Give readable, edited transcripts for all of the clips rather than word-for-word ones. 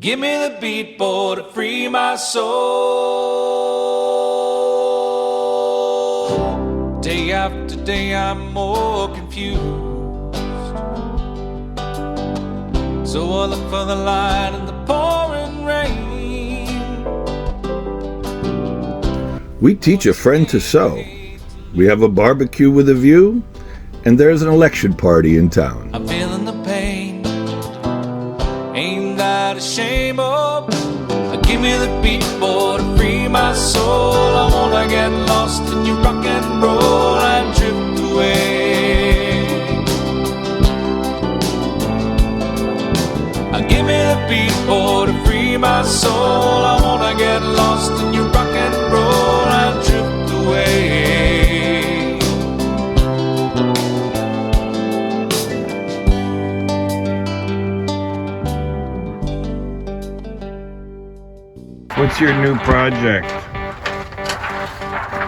Give me the beat, boy, to free my soul. Day after day, I'm more confused. So I look for the light in the pouring rain. We teach a friend to sew. We have a barbecue with a view, and there's an election party in town. I'm feeling the pain. Ain't that a shame? Oh, give me the beat, boy, to free my soul. I wanna get lost in your rock and roll and drift away. Give me the beat, boy, to free my soul. I wanna get lost in your rock and roll and drift away. What's your new project?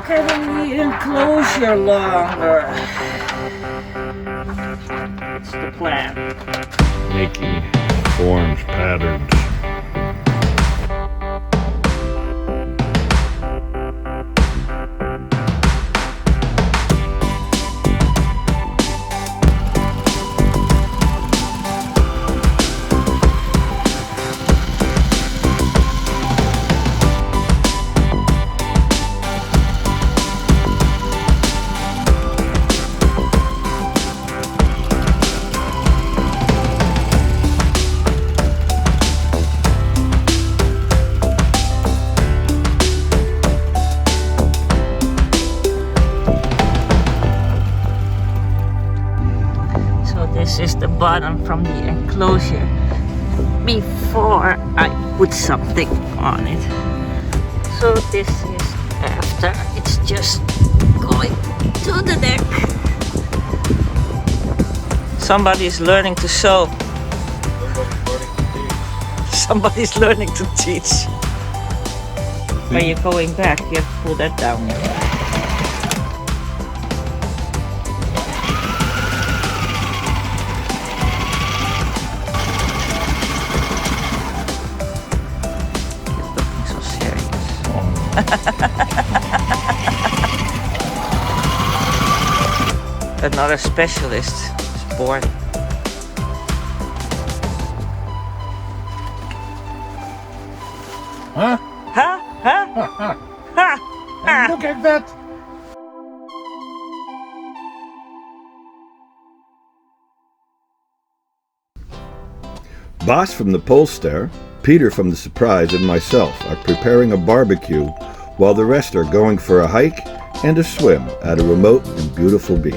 Getting the enclosure longer. That's the plan. Making forms, patterns. This is the bottom from the enclosure before I put something on it. So this is after. It's just going to the deck. Somebody's learning to sew. Somebody's learning to teach. When you're going back, you have to pull that down. Another specialist is born. Huh? Huh? Huh? Ha! Look at that! Boss from the Polestar, Peter from the Surprise, and myself are preparing a barbecue while the rest are going for a hike and a swim at a remote and beautiful beach.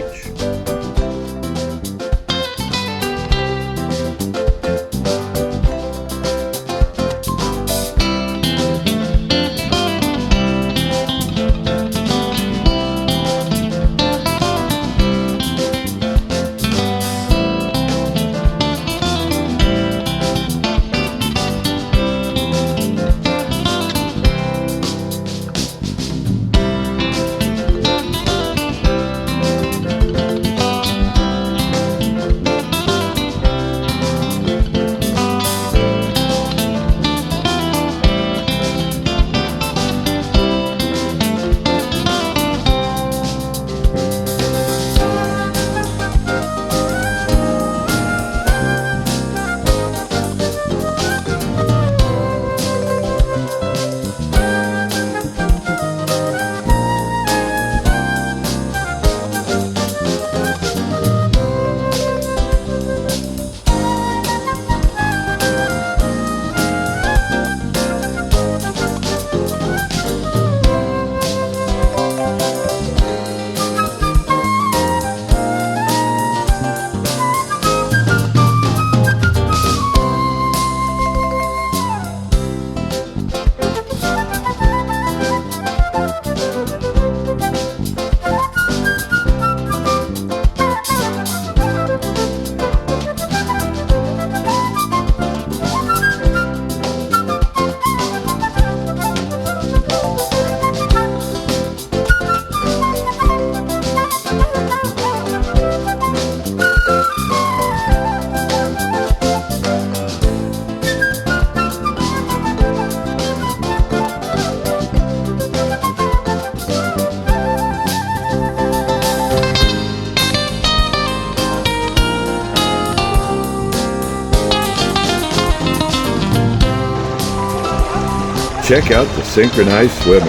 check out the synchronized swimming.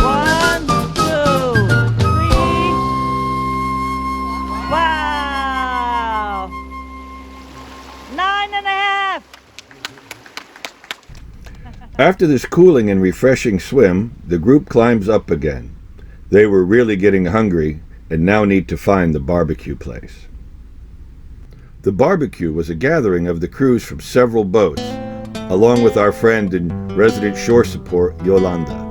One, two, three. Wow! 9.5. After this cooling and refreshing swim, the group climbs up again. They were really getting hungry and now need to find the barbecue place. The barbecue was a gathering of the crews from several boats, along with our friend and resident shore support, Yolanda.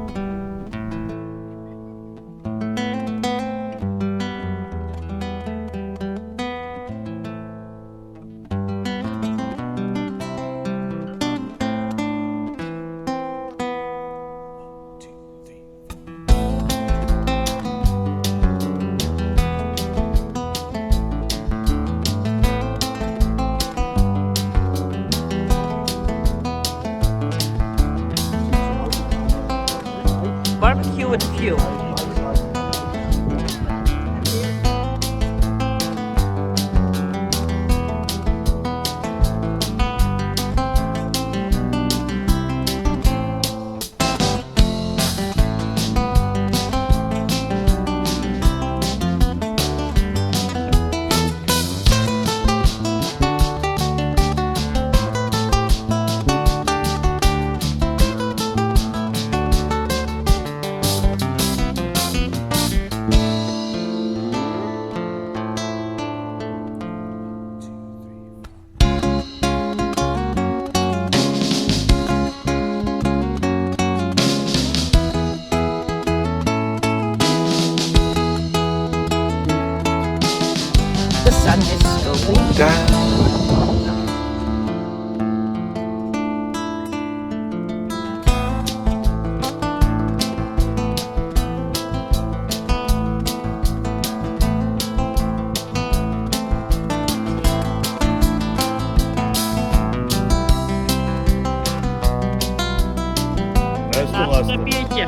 Barbecue with view. The sun is going down. Laatste biertje.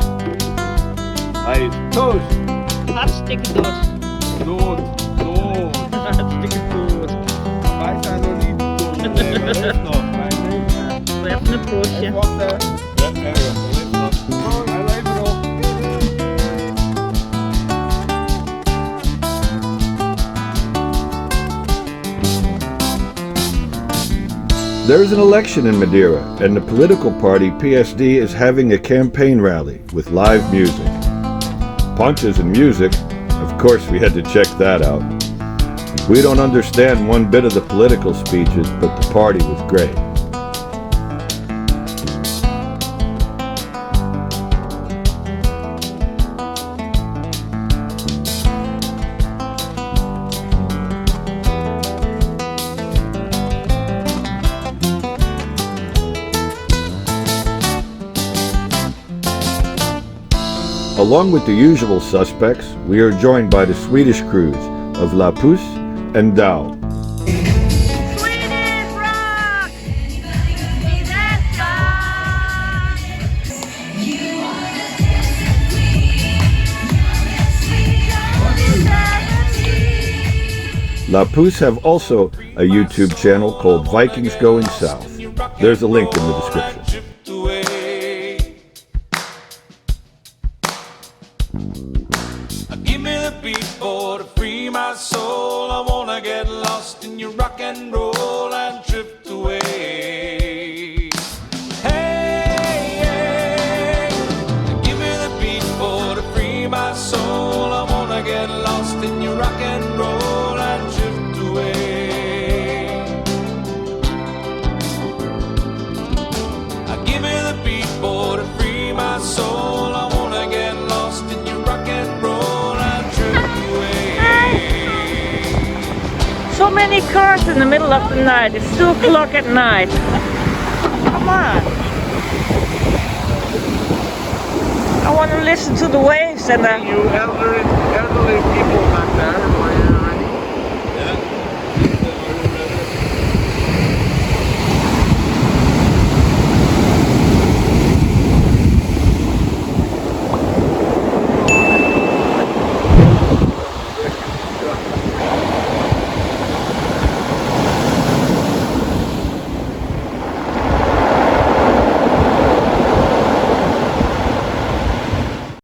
Hij is dood. Hartstikke dood. Dood. Hartstikke dood. Wij zijn nog niet dood. Nee, wij leven nog. Wij leven nog. We hebben een proostje. Wacht hè. Ja, we leven nog. Wij leven nog. There is an election in Madeira, and the political party PSD is having a campaign rally with live music. Punches and music, of course we had to check that out. We don't understand one bit of the political speeches, but the party was great. Along with the usual suspects, we are joined by the Swedish crews of La Pousse and Dow. Swedish rock! Let's go! La Pousse have also a YouTube channel called Vikings Going South. There's a link in the description. Give me the beat, boy, to free my soul. I wanna get lost in your rock and roll and drift away. Hey, hey, give me the beat, boy, to free my soul. I wanna get lost in your rock and roll and drift away. Give me the beat, boy, to free my soul. I wanna get lost in your rock and roll and drift away. So many cars in the middle of the night. It's 2 o'clock at night. Come on. I want to listen to the waves and You elderly people back there.